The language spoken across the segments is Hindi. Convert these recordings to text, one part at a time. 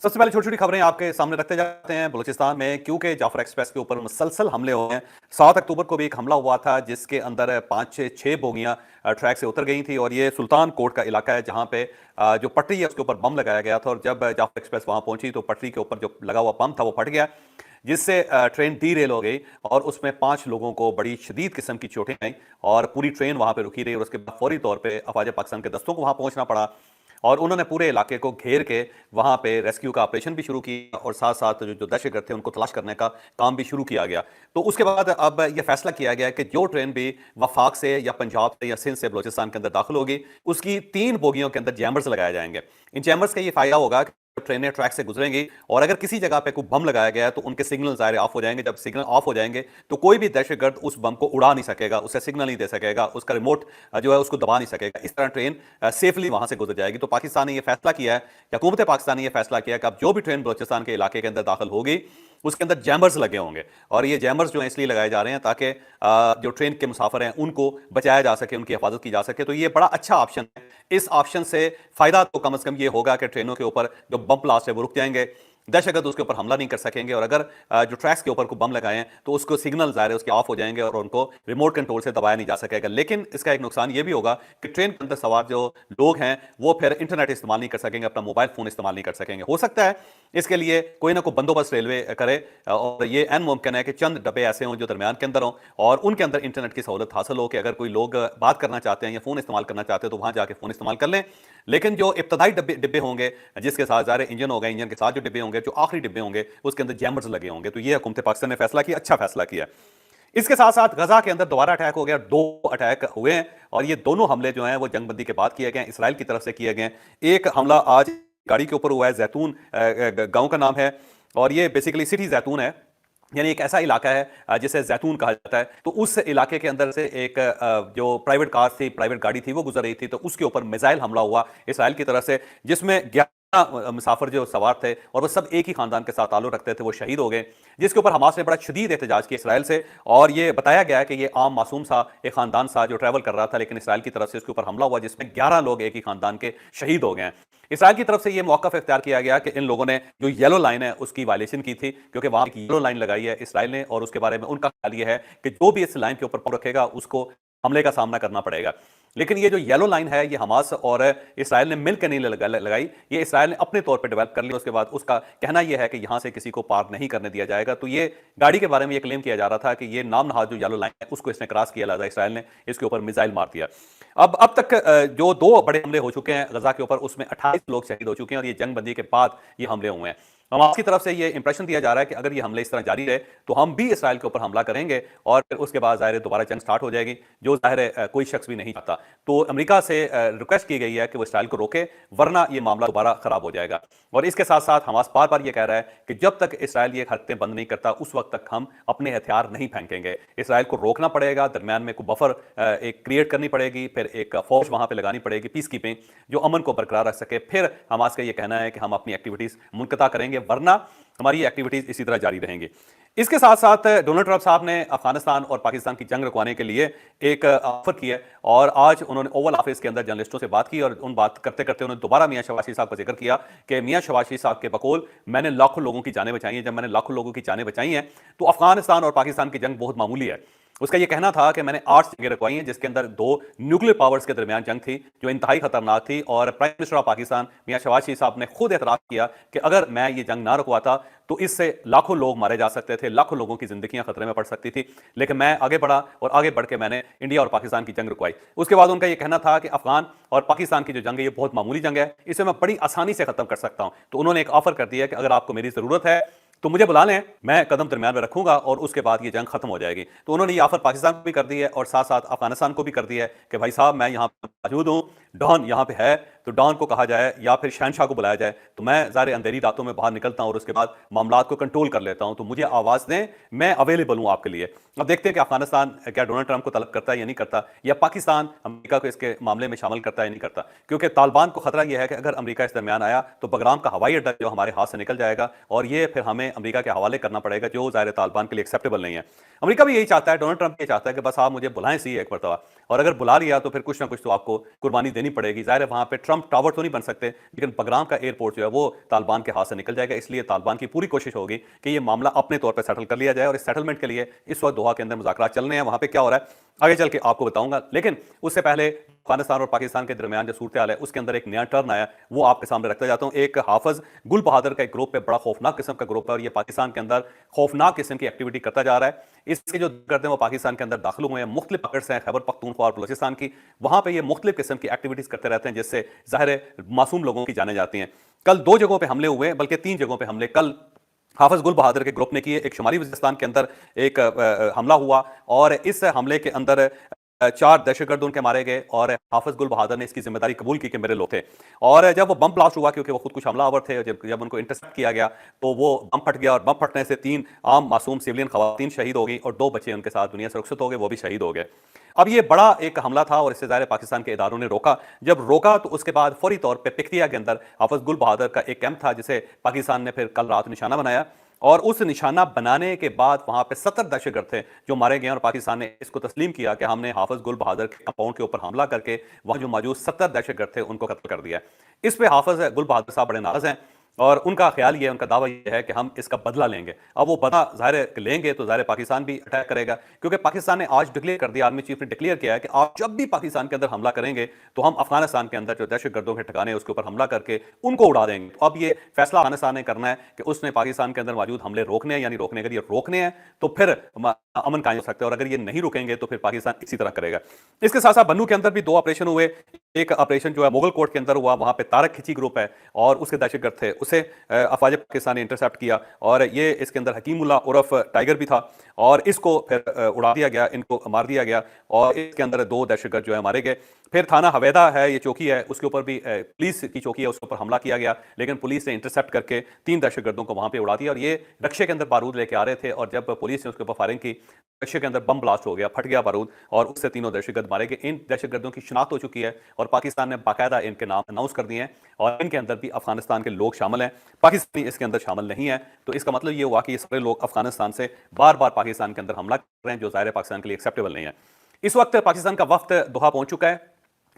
सबसे पहले छोटी-छोटी खबरें आपके सामने रखते जाते हैं। बलूचिस्तान में क्योंकि जाफर एक्सप्रेस के ऊपर मुसलसल हमले हुए हैं। 7 अक्टूबर को भी एक हमला हुआ था जिसके अंदर 5 से 6 बोगियां ट्रैक से उतर गई थी और ये सुल्तान कोट का इलाका है जहां पे जो पटरी है उसके ऊपर बम लगाया गया था और जब जाफर एक्सप्रेस वहां पहुंची तो पटरी के ऊपर जो लगा हुआ बम था वो फट गया, जिससे ट्रेन डीरेल हो गई और उसमें 5 लोगों को बड़ी शदीद किस्म की चोटें आई और पूरी ट्रेन वहां पे रुकी रही और उसके बाद फौरी तौर पे अफवाज पाकिस्तान के दस्तों को वहां पहुंचना पड़ा और उन्होंने पूरे इलाके को घेर के वहां पे रेस्क्यू का ऑपरेशन भी शुरू किया और साथ साथ जो दहशतगर्द थे उनको तलाश करने का काम भी शुरू किया गया। तो उसके बाद अब यह फैसला किया गया कि जो ट्रेन भी वफाक से या पंजाब से या सिंध से बलोचिस्तान के अंदर दाखिल होगी उसकी 3 बोगियों के अंदर जैमर्स लगाए जाएंगे। इन जैमर्स का ये फायदा होगा कि ट्रेनें ट्रैक से गुजरेंगी और अगर किसी जगह पे कोई बम लगाया गया है तो उनके सिग्नल ज़ाहिर ऑफ हो जाएंगे। जब सिग्नल ऑफ हो जाएंगे तो कोई भी दहशतगर्द उस बम को उड़ा नहीं सकेगा, उसे सिग्नल नहीं दे सकेगा, उसका रिमोट जो है उसको दबा नहीं सकेगा। इस तरह ट्रेन सेफली वहां से गुजर जाएगी। तो पाकिस्तान ने यह फैसला किया है, हुकूमत पाकिस्तान ने यह फैसला किया कि अब जो भी ट्रेन बलोचिस्तान के इलाके के अंदर दाखिल होगी उसके अंदर जैमर्स लगे होंगे और ये जैमर्स जो है इसलिए लगाए जा रहे हैं ताकि जो ट्रेन के मुसाफिर हैं उनको बचाया जा सके, उनकी हिफाजत की जा सके। तो ये बड़ा अच्छा ऑप्शन है। इस ऑप्शन से फायदा तो कम से कम ये होगा कि ट्रेनों के ऊपर जो बम ब्लास्ट है वो रुक जाएंगे, दहशतगर्द उसके ऊपर हमला नहीं कर सकेंगे और अगर जो ट्रैक्स के ऊपर को बम लगाए तो उसको सिग्नल ज़ाहिर है उसके ऑफ हो जाएंगे और उनको रिमोट कंट्रोल से दबाया नहीं जा सकेगा। लेकिन इसका एक नुकसान ये भी होगा कि ट्रेन के अंदर सवार जो लोग हैं वो फिर इंटरनेट इस्तेमाल नहीं कर सकेंगे, अपना मोबाइल फोन इस्तेमाल नहीं कर सकेंगे। हो सकता है इसके लिए कोई ना कोई बंदोबस्त रेलवे करे और ये एन मुमकिन है कि चंद डब्बे ऐसे हों जो दरमियान के अंदर हों और उनके अंदर इंटरनेट की सहूलत हासिल हो कि अगर कोई लोग बात करना चाहते हैं या फोन इस्तेमाल करना चाहते हैं तो वहां जाके फोन इस्तेमाल कर लें। लेकिन जो इब्तदाई डिब्बे होंगे जिसके साथ ज़ाहिर इंजन होगा, इंजन के साथ जो डिब्बे होंगे, जो आखिरी डिब्बे होंगे उसके अंदर जैमर्स लगे होंगे। तो ये हुकूमत पाकिस्तान ने फैसला किया, अच्छा फैसला किया। इसके साथ साथ गजा के अंदर दोबारा अटैक हो गया, 2 अटैक हुए हैं और ये दोनों हमले जो हैं वो जंगबंदी के बाद किए गए हैं, इसराइल की तरफ से किए गए हैं। एक हमला आज गाड़ी के ऊपर हुआ है, जैतून गांव का नाम है और ये बेसिकली सिटी जैतून है, यानी एक ऐसा इलाका है जिसे जैतून कहा जाता है। तो उस इलाके के अंदर से एक जो प्राइवेट कार थी, प्राइवेट गाड़ी थी वो गुजर रही थी तो उसके ऊपर मिसाइल हमला हुआ इसराइल की तरफ से, जिसमें 11 मुसाफिर जो सवार थे और वो सब एक ही खानदान के साथ ताल्लुक रखते थे, वो शहीद हो गए। जिसके ऊपर हमास ने बड़ा शदीद एहतजाज किया इसराइल से और ये बताया गया कि ये आम मासूम सा एक खानदान सा जो ट्रैवल कर रहा था, लेकिन इसराइल की तरफ से इसके ऊपर हमला हुआ जिसमें 11 लोग एक ही खानदान के शहीद हो गए हैं। इसराइल की तरफ से यह मौका इख्तियार किया गया कि इन लोगों ने जो येलो लाइन है उसकी वायलेशन की थी, क्योंकि वहां एक येलो लाइन लगाई है इसराइल ने और उसके बारे में उनका ख्याल यह है कि जो भी इस लाइन के ऊपर पाँव रखेगा उसको हमले का सामना करना पड़ेगा। लेकिन ये जो येलो लाइन है ये हमास और इसराइल ने मिलकर नहीं लगाई, ये इसराइल ने अपने तौर पे डेवलप कर ली। उसके बाद उसका कहना यह है कि यहां से किसी को पार नहीं करने दिया जाएगा। तो ये गाड़ी के बारे में ये क्लेम किया जा रहा था कि ये नाम नहाद जो येलो लाइन है उसको इसने क्रॉस किया, लिहाजा इसराइल ने इसके ऊपर मिसाइल मार दिया। अब तक जो 2 बड़े हमले हो चुके हैं गजा के ऊपर उसमें 28 लोग शहीद हो चुके हैं और ये जंगबंदी के बाद ये हमले हुए हैं। हमास की तरफ से ये इंप्रेशन दिया जा रहा है कि अगर ये हमले इस तरह जारी रहे तो हम भी इसराइल के ऊपर हमला करेंगे और फिर उसके बाद ज़ाहिर दोबारा जंग स्टार्ट हो जाएगी, जो ज़ाहिर है कोई शख्स भी नहीं चाहता। तो अमेरिका से रिक्वेस्ट की गई है कि वो इसराइल को रोके, वरना ये मामला दोबारा खराब हो जाएगा। और इसके साथ साथ हमास बार बार ये कह रहा है कि जब तक इसराइल ये हरकतें बंद नहीं करता उस वक्त तक हम अपने हथियार नहीं फेंकेंगे। इसराइल को रोकना पड़ेगा, दरमियान में कोई बफर एक क्रिएट करनी पड़ेगी, फिर एक फौज वहां पर लगानी पड़ेगी पीस कीपिंग जो अमन को बरकरार रख सके। फिर हमास का ये कहना है कि हम अपनी एक्टिविटीज मुनक़ता करेंगे, वरना हमारी एक्टिविटीज इसी तरह जारी रहेंगी। इसके साथ साथ डोनाल्ड ट्रंप साहब ने अफगानिस्तान और पाकिस्तान की जंग रुकवाने के लिए एक ऑफर किया और आज उन्होंने ओवल ऑफिस के अंदर जर्नलिस्टों से बात की और उन बात करते करते उन्होंने दोबारा मियां शहबाज शरीफ साहब का जिक्र किया कि मियां शहबाज शरीफ साहब के बकौल मैंने लाखों लोगों की जानें बचाई हैं। जब मैंने लाखों लोगों की जानें बचाई हैं तो अफगानिस्तान और पाकिस्तान की जंग बहुत मामूली है। उसका यह कहना था कि मैंने 8 जंगें रखवाई हैं जिसके अंदर 2 न्यूक्लियर पावर्स के दरमियान जंग थी जो इंतहाई खतरनाक थी और प्राइम मिनिस्टर ऑफ पाकिस्तान मियां शहबाज शरीफ साहब ने खुद एतराफ किया कि अगर मैं ये जंग ना रुकवाता तो इससे लाखों लोग मारे जा सकते थे, लाखों लोगों की जिंदगियां खतरे में पड़ सकती थी। लेकिन मैं आगे बढ़ा और आगे बढ़ के मैंने इंडिया और पाकिस्तान की जंग रुकवाई। उसके बाद उनका यह कहना था कि अफगान और पाकिस्तान की जो जंग है ये बहुत मामूली जंग है, इसे मैं बड़ी आसानी से खत्म कर सकता हूं। तो उन्होंने एक ऑफर कर दिया कि अगर आपको मेरी जरूरत है तो मुझे बुला लें, मैं कदम दरमियान में रखूंगा और उसके बाद ये जंग खत्म हो जाएगी। तो उन्होंने ये ऑफर पाकिस्तान को भी कर दी है और साथ साथ अफगानिस्तान को भी कर दिया है कि भाई साहब मैं यहाँ मौजूद हूँ, डॉन यहाँ पे है, तो डॉन को कहा जाए या फिर शहनशाह को बुलाया जाए तो मैं ज़ाहिर अंधेरी रातों में बाहर निकलता हूँ और उसके बाद मामलात को कंट्रोल कर लेता हूँ। तो मुझे आवाज़ दें, मैं अवेलेबल हूँ आपके लिए। अब देखते हैं कि अफगानिस्तान क्या डोनाल्ड ट्रंप को तलब करता है या नहीं करता, या पाकिस्तान अमेरिका को इसके मामले में शामिल करता है या नहीं करता। क्योंकि तालिबान को खतरा यह है कि अगर अमेरिका इस दरमियान आया तो बगराम का हवाई अड्डा जो हमारे हाथ से निकल जाएगा और ये फिर हमें अमेरिका के हवाले करना पड़ेगा, जो ज़ाहिर तालिबान के लिए एक्सेप्टेबल नहीं है। अमेरिका भी यही चाहता है, डोनाल्ड ट्रंप ये चाहता है कि बस आप मुझे बुलाएं सी एक मरतबा, और अगर बुला लिया तो फिर कुछ ना कुछ तो आपको कुर्बानी देनी पड़ेगी। ज़ाहिर है वहाँ पे ट्रंप टावर तो नहीं बन सकते, लेकिन बगराम का एयरपोर्ट जो है वो तालिबान के हाथ से निकल जाएगा। इसलिए तालिबान की पूरी कोशिश होगी कि ये मामला अपने तौर पर सेटल कर लिया जाए, और इस सेटलमेंट के लिए इस वक्त दोहा के अंदर मुज़ाकरात चल रहे हैं। वहाँ पे क्या हो रहा है आगे चल के आपको बताऊंगा, लेकिन उससे पहले अफगानिस्तान और पाकिस्तान के दरमियान जो सूरत हाल है उसके अंदर एक नया टर्न आया, वो आपके सामने रखता जाता हूं। एक हाफिज गुल बहादुर का एक ग्रुप है, बड़ा खौफनाक किस्म का ग्रुप है, और ये पाकिस्तान के अंदर खौफनाक किस्म की एक्टिविटी करता जा रहा है। इसके जो करते हैं वो पाकिस्तान के अंदर दाखिल हुए हैं, मुख्तलिफ पकड़ हैं खैबर पख्तूनख्वा और बलूचिस्तान की, वहां पर ये मुख्तलिफ किस्म की एक्टिविटीज करते रहते हैं, जिससे ज़ाहिर मासूम लोगों की जाने जाती हैं। कल 2 जगहों पर हमले हुए, बल्कि 3 जगहों पर हमले कल हाफिज गुल बहादुर के ग्रुप ने किए। एक शुमाली वज़ीरिस्तान के अंदर एक हमला हुआ, और इस हमले के अंदर 4 दहशतगर्द उनके मारे गए, और हाफिज गुल बहादुर ने इसकी जिम्मेदारी कबूल की कि मेरे लोग थे। और जब वो बम ब्लास्ट हुआ, क्योंकि वो खुद कुछ हमलावर थे, जब उनको इंटरसेप्ट किया गया तो वो बम फट गया, और बम फटने से 3 आम मासूम सिविलियन खवातीन शहीद हो गई, और 2 बच्चे उनके साथ दुनिया से रुखसत हो गए, वो भी शहीद हो गए। अब ये बड़ा एक हमला था, और इससे ज़ाहिर पाकिस्तान के इदारों ने रोका। जब रोका तो उसके बाद फौरी तौर पर पिक्तिया के अंदर हाफिज गुल बहादुर का एक कैंप था, जिसे पाकिस्तान ने फिर कल रात निशाना बनाया, और उस निशाना बनाने के बाद वहां पे 70 दहशतगर्द थे जो मारे गए, और पाकिस्तान ने इसको तस्लीम किया कि हमने हाफिज गुल बहादुर के कंपाउंड के ऊपर हमला करके वहां जो मौजूद 70 दहशतगर्द थे उनको कत्ल कर दिया। इस पे हाफिज गुल बहादुर साहब बड़े नाराज हैं, और उनका ख्याल ये, उनका दावा ये है कि हम इसका बदला लेंगे। अब वो बदला ज़ाहिर लेंगे तो ज़ाहिर पाकिस्तान भी अटैक करेगा, क्योंकि पाकिस्तान ने आज डिक्लेयर कर दिया, आर्मी चीफ ने डिक्लेयर किया है कि आप जब भी पाकिस्तान के अंदर हमला करेंगे तो हम अफगानिस्तान के अंदर जो दहशतगर्दों के ठिकाने उसके ऊपर हमला करके उनको उड़ा देंगे। तो अब ये फैसला अफगानिस्तान ने करना है कि उसने पाकिस्तान के अंदर मौजूद हमले रोकने हैं, यानी रोकने अगर ये रोकने हैं तो फिर अमन कायम हो सकता है, और अगर ये नहीं रुकेंगे तो फिर पाकिस्तान इसी तरह करेगा। इसके साथ साथ बन्नू के अंदर भी 2 ऑपरेशन हुए। एक ऑपरेशन जो है मुगल कोर्ट के अंदर हुआ, वहां पे तारक खिची ग्रुप है और उसके दहशतगर्द थे, उसे अफवाज पाकिस्तान ने इंटरसेप्ट किया, और ये इसके अंदर हकीमुल्ला उर्फ टाइगर भी था, और इसको फिर उड़ा दिया गया, इनको मार दिया गया, और इसके अंदर 2 दहशतगर्द जो है मारे गए। फिर थाना हवेदा है, ये चौकी है, उसके ऊपर भी पुलिस की चौकी है, उसके ऊपर हमला किया गया, लेकिन पुलिस ने इंटरसेप्ट करके 3 दहशतगर्दों को वहां पे उड़ा दिया, और ये रक्शे के अंदर बारूद लेके आ रहे थे, और जब पुलिस ने उसके ऊपर फायरिंग की, रक्शे के अंदर बम ब्लास्ट हो गया, फट गया बारूद, और उससे 3 दहशतगर्द मारे गए। इन दहशतगर्दों की शिनाख्त हो चुकी है, और पाकिस्तान ने बाकायदा इनके नाम अनाउंस कर दिए हैं, और इनके अंदर भी अफगानिस्तान के लोग शामिल हैं, पाकिस्तानी इसके अंदर शामिल नहीं है। तो इसका मतलब ये हुआ कि ये सारे लोग अफगानिस्तान से बार बार पाकिस्तान के अंदर हमला कर रहे हैं, जो ज़ाहिर पाकिस्तान के लिए एक्सेप्टेबल नहीं है। इस वक्त पाकिस्तान का वफ्द दोहा पहुंच चुका है,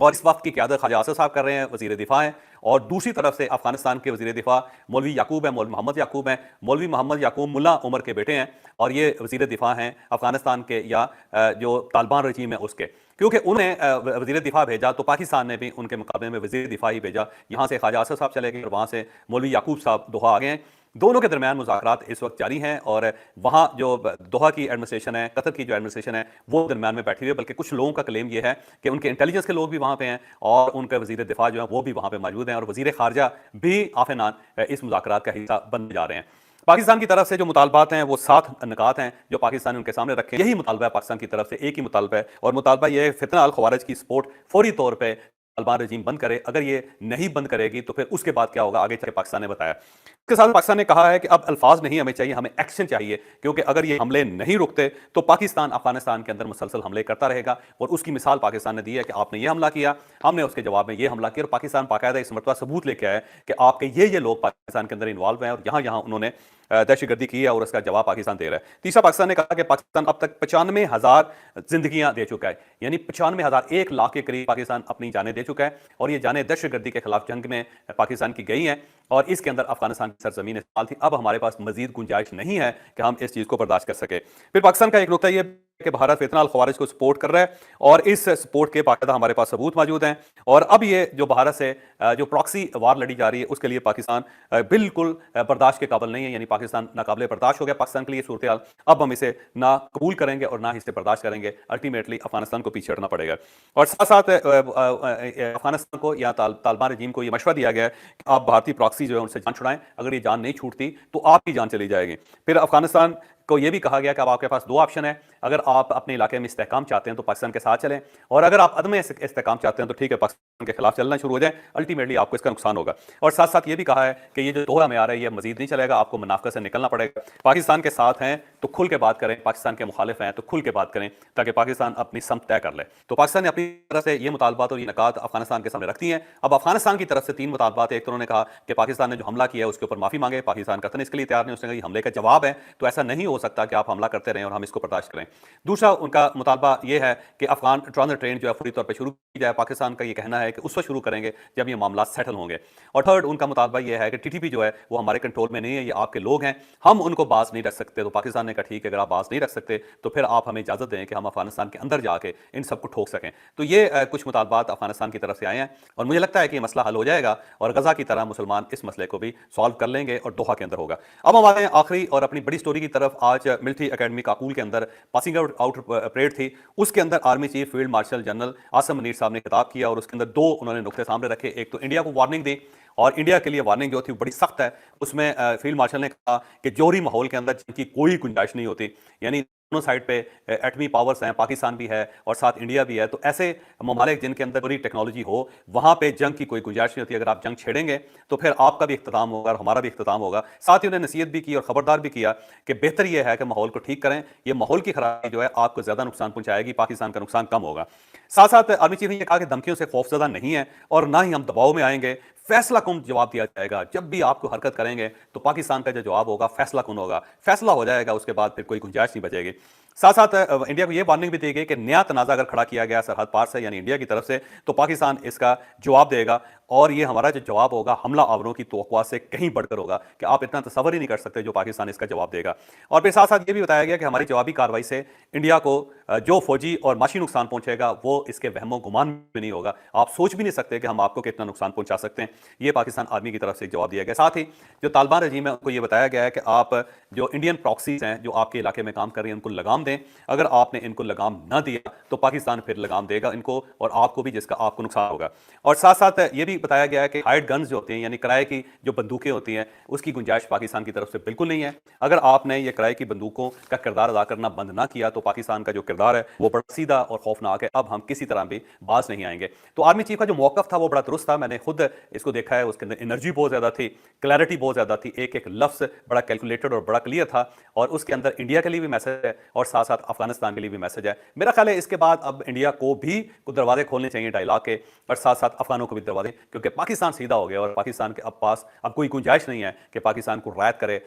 और इस वक्त की क़यादत ख्वाजा आसिफ साहब कर रहे हैं, वज़ीर दिफा हैं, और दूसरी तरफ से अफगानिस्तान के वज़ीर दिफा मौलवी याकूब हैं, मौलवी मोहम्मद याकूब हैं। मौलवी मोहम्मद याकूब मुल्ला उमर के बेटे हैं, और ये वज़ीर दिफा हैं अफगानिस्तान के, या जो तालिबान रजीम है उसके, क्योंकि उन्हें वज़ीर दिफा भेजा तो पाकिस्तान ने भी उनके मुकाबले में वज़ीर दिफा ही भेजा। यहाँ से ख्वाजा आसिफ साहब चले गए, और वहाँ से मौलवी याकूब साहब दोहा आ गए हैं। दोनों के दरमियान मुज़ाकरात इस वक्त जारी हैं, और वहाँ जो दोहा की एडमिनिस्ट्रेशन है, कतर की जो एडमिनिस्ट्रेशन है, वो दरमियान में बैठी हुई है। बल्कि कुछ लोगों का क्लेम ये है कि उनके इंटेलिजेंस के लोग भी वहाँ पे हैं, और उनके वज़ीर दिफा जो है वो भी वहाँ पे मौजूद हैं, और वज़ीर खारजा भी आफनान इस मुज़ाकरात का हिस्सा बनने जा रहे हैं। पाकिस्तान की तरफ से जो मुतालबात हैं वो 7 निकात हैं जो पाकिस्तान ने उनके सामने रखे। यही मुतालबा है पाकिस्तान की तरफ से, एक ही मुतालबा है, और मुतालबा ये है फितना अल खवारिज की सपोर्ट फौरी तौर पर तालिबान रजीम बंद करे। अगर ये नहीं बंद करेगी तो फिर उसके बाद क्या होगा, आगे चल पाकिस्तान ने बताया। इसके साथ पाकिस्तान ने कहा है कि अब अल्फाज नहीं हमें चाहिए, हमें एक्शन चाहिए, क्योंकि अगर ये हमले नहीं रुकते तो पाकिस्तान अफगानिस्तान के अंदर मुसलसल हमले करता रहेगा। और उसकी मिसाल पाकिस्तान ने दी है कि आपने ये हमला किया, हमने उसके जवाब में ये हमला किया, और पाकिस्तान बाकायदा इस मरतबा सबूत लेके आया कि आपके ये लोग पाकिस्तान के अंदर इन्वॉल्व हैं, और यहाँ यहाँ उन्होंने दहशतगर्दी की है, और उसका जवाब पाकिस्तान दे रहा है। तीसरा, पाकिस्तान ने कहा कि पाकिस्तान अब तक 95,000 जिंदगियां दे चुका है, यानी 95,000, 1 लाख के करीब पाकिस्तान अपनी जानें दे चुका है, और ये जानें दहशतगर्दी के खिलाफ जंग में पाकिस्तान की गई हैं, और इसके अंदर अफगानिस्तान की सरजमीन इस्तेमाल थी। अब हमारे पास मजीद गुंजाइश नहीं है कि हम इस चीज़ को बर्दाश्त कर सके। फिर पाकिस्तान का एक नुकता ये कि भारत फितना अल खवारिज को सपोर्ट कर रहा है, और इस सपोर्ट के बाकायदा हमारे पास सबूत मौजूद हैं। और अब ये जो भारत से जो प्रॉक्सी वार लड़ी जा रही है उसके लिए पाकिस्तान बिल्कुल बर्दाश्त के काबिल नहीं है, यानी पाकिस्तान नाकाबिले बर्दाश्त हो गया पाकिस्तान के लिए सूरत हाल। अब हम इसे ना कबूल करेंगे और ना इसे बर्दाश्त करेंगे, अल्टीमेटली अफगानिस्तान को पीछे हटना पड़ेगा। और साथ साथ अफगानिस्तान को या तालिबान रजीम को यह मशवरा दिया गया है कि आप भारतीय प्रॉक्सी जो है उनसे जान छुड़ाएं, अगर ये जान नहीं छूटती तो आपकी जान चली जाएगी। फिर अफगानिस्तान को यह भी कहा गया कि अब आपके पास 2 ऑप्शन है, अगर आप अपने इलाके में इस्तेहकाम चाहते हैं तो पाकिस्तान के साथ चलें, और अगर आप अदम इस्तेहकाम चाहते हैं तो ठीक है पाकिस्तान के खिलाफ चलना शुरू हो जाए, अल्टीमेटली आपको इसका नुकसान होगा। और साथ साथ ये भी कहा है कि ये जो दोहा में आ रहा है ये मजीद नहीं चलेगा, आपको मुनाफिकत से निकलना पड़ेगा। पाकिस्तान के साथ हैं तो खुल के बात करें, पाकिस्तान के मुखालिफ हैं तो खुल के बात करें, ताकि पाकिस्तान अपनी समत तय कर ले। तो पाकिस्तान ने अपनी तरफ से ये मुतालबात और ये नकात अफगानिस्तान के सामने रखती हैं। अब अफगानिस्तान की तरफ से 3 मुतालबात। एक तो उन्होंने कहा कि पाकिस्तान ने जो हमला किया है उसके ऊपर माफी मांगे, पाकिस्तान कतन इसके लिए तैयार नहीं, उसने कहा हमले का जवाब है, तो ऐसा नहीं हो सकता कि आप हमला करते रहें और हम इसको बर्दाश्त करें। दूसरा उनका मुतालबा ये है कि अफगान ट्रांजिट ट्रेन जो है फौरी तौर पर शुरू की जाए। पाकिस्तान का ये कहना है कि उस वक्त शुरू करेंगे जब ये मामला सेटल होंगे। और थर्ड उनका मुतालबा ये है कि टीटीपी जो है वो हमारे कंट्रोल में नहीं है, ये आपके लोग हैं, हम उनको बाज नहीं रख सकते। तो पाकिस्तान ने कहा ठीक है, अगर आप बाज नहीं रख सकते तो फिर आप हमें इजाजत दें कि हम अफगानिस्तान के अंदर जाके इन सबको ठोक सकें। तो ये कुछ मुतालबात अफगानिस्तान की तरफ से आए हैं और मुझे लगता है कि ये मसला हल हो जाएगा और गजा की तरह मुसलमान इस मसले को भी सॉल्व कर लेंगे और दोहा के अंदर होगा। अब हम आते हैं आखिरी और अपनी बड़ी स्टोरी की तरफ। आज मिलिट्री अकेडमी काकुल के अंदर पासिंग आउट परेड थी। उसके अंदर army chief field marshal general Asim Munir साहब ने खिताब किया और उसके अंदर दो उन्होंने नुक्ते सामने रखे। एक तो इंडिया को वार्निंग दी और इंडिया के लिए वार्निंग जो थी बड़ी सख्त है। उसमें फील्ड मार्शल ने कहा कि जौहरी माहौल के अंदर जिनकी कोई गुंजाइश नहीं होती, यानी दोनों साइड पे एटमी पावर्स हैं, पाकिस्तान भी है और साथ इंडिया भी है, तो ऐसे ममालिक जिनके अंदर पूरी टेक्नोलॉजी हो वहां पे जंग की कोई गुंजाइश नहीं होती। अगर आप जंग छेड़ेंगे तो फिर आपका भी इख्तिताम होगा और हमारा भी इख्तिताम होगा। साथ ही उन्हें नसीहत भी की और खबरदार भी किया कि बेहतर यह है कि माहौल को ठीक करें, ये माहौल की खराबी जो है आपको ज्यादा नुकसान पहुंचाएगी, पाकिस्तान का नुकसान कम होगा। साथ साथ आर्मी चीफ ने यह कहा कि धमकियों से खौफजदा नहीं है और ना ही हम दबाव में आएंगे, फैसला कुन जवाब दिया जाएगा। जब भी आपको हरकत करेंगे तो पाकिस्तान का जो जवाब होगा फैसला कुन होगा, फैसला हो जाएगा, उसके बाद फिर कोई गुंजाइश नहीं बचेगी। साथ साथ इंडिया को यह वार्निंग भी दी गई कि नया तनाजा अगर खड़ा किया गया सरहद पार से यानी इंडिया की तरफ से तो पाकिस्तान इसका जवाब देगा और ये हमारा जो जवाब होगा हमला आवरों की तवक्कुआ से कहीं बढ़कर होगा कि आप इतना तसव्वुर ही नहीं कर सकते जो पाकिस्तान इसका जवाब देगा। और फिर साथ साथ ये भी बताया गया कि हमारी जवाबी कार्रवाई से इंडिया को जो फौजी और माशी नुकसान पहुंचेगा वो इसके वहमो गुमान में नहीं होगा। आप सोच भी नहीं सकते कि हम आपको कितना नुकसान पहुंचा सकते हैं। ये पाकिस्तान आर्मी की तरफ से जवाब दिया गया। साथ ही जो तालिबान रजीम है उनको ये बताया गया है कि आप जो इंडियन प्रॉक्सीज हैं जो आपके इलाके में काम कर रही हैं उनको लगाम दें। अगर आपने इनको लगाम ना दिया तो पाकिस्तान फिर लगाम देगा इनको और आपको भी, जिसका आपको नुकसान होगा। और साथ साथ ये भी बताया गया है कि हाइड गन्स जो होती हैं यानी किराए की जो बंदूकें होती हैं उसकी गुंजाइश पाकिस्तान की तरफ से बिल्कुल नहीं है। अगर आपने ये किराए की बंदूकों का किरदार अदा करना बंद ना किया तो पाकिस्तान का जो किरदार है वो बड़ा सीधा और खौफनाक है। अब हम किसी तरह भी बाज नहीं आएंगे। तो आर्मी चीफ का जो मौकफ था वो बड़ा दुरुस्त था। मैंने खुद इसको देखा है, उसके अंदर एनर्जी बहुत ज्यादा थी, क्लैरिटी बहुत ज्यादा थी, एक एक लफ्ज बड़ा कैलकुलेटेड और बड़ा क्लियर था और उसके अंदर इंडिया के लिए भी मैसेज है और साथ साथ अफगानिस्तान के लिए भी मैसेज है। मेरा ख्याल है इसके बाद अब इंडिया को भी कुछ दरवाजे खोलने चाहिए डायलॉग के और साथ साथ अफगानों को भी दरवाजे, क्योंकि पाकिस्तान सीधा हो गया और पाकिस्तान के अब पास अब कोई गुंजाइश नहीं है कि पाकिस्तान को रियायत करे।